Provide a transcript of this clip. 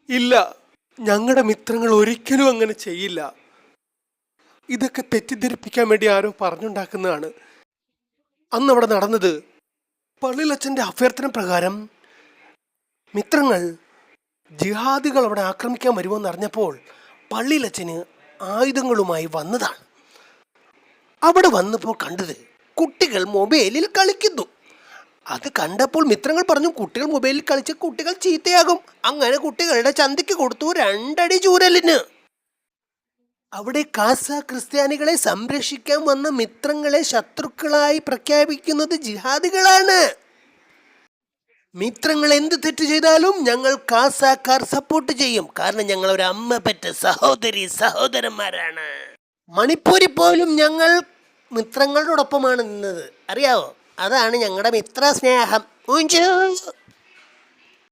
ഇല്ല, ഞങ്ങളുടെ മിത്രങ്ങൾ ഒരിക്കലും അങ്ങനെ ചെയ്യില്ല. ഇതൊക്കെ തെറ്റിദ്ധരിപ്പിക്കാൻ വേണ്ടി ആരോ പറഞ്ഞുണ്ടാക്കുന്നതാണ്. അന്ന് അവിടെ നടന്നത് പള്ളിയിലച്ഛൻ്റെ അഭ്യർത്ഥന പ്രകാരം മിത്രങ്ങൾ ജിഹാദികൾ അവിടെ ആക്രമിക്കാൻ വരുമെന്ന് അറിഞ്ഞപ്പോൾ പള്ളിയിലച്ഛന് ആയുധങ്ങളുമായി വന്നതാണ്. അവിടെ വന്നപ്പോൾ കണ്ടത് കുട്ടികൾ മൊബൈലിൽ കളിക്കുന്നു. അത് കണ്ടപ്പോൾ മിത്രങ്ങൾ പറഞ്ഞു, കുട്ടികൾ മൊബൈലിൽ കളിച്ച് കുട്ടികൾ ചീത്തയാകും. അങ്ങനെ കുട്ടികളുടെ ചന്തയ്ക്ക് കൊടുത്തു 2 അടി ചൂരലിന്. അവിടെ കാസ ക്രിസ്ത്യാനികളെ സംരക്ഷിക്കാൻ വന്ന മിത്രങ്ങളെ ശത്രുക്കളായി പ്രഖ്യാപിക്കുന്നത് ജിഹാദികളാണ്. മിത്രങ്ങൾ എന്ത് തെറ്റ് ചെയ്താലും ഞങ്ങൾ കാസാക്കാർ സപ്പോർട്ട് ചെയ്യും. കാരണം ഞങ്ങൾ ഒരു അമ്മ പെറ്റ സഹോദരന്മാരാണ്. മണിപ്പൂരിൽ പോലും ഞങ്ങൾ മിത്രങ്ങളോടൊപ്പമാണ് നിന്നത്, അറിയാവോ? അതാണ് ഞങ്ങളുടെ മിത്ര സ്നേഹം.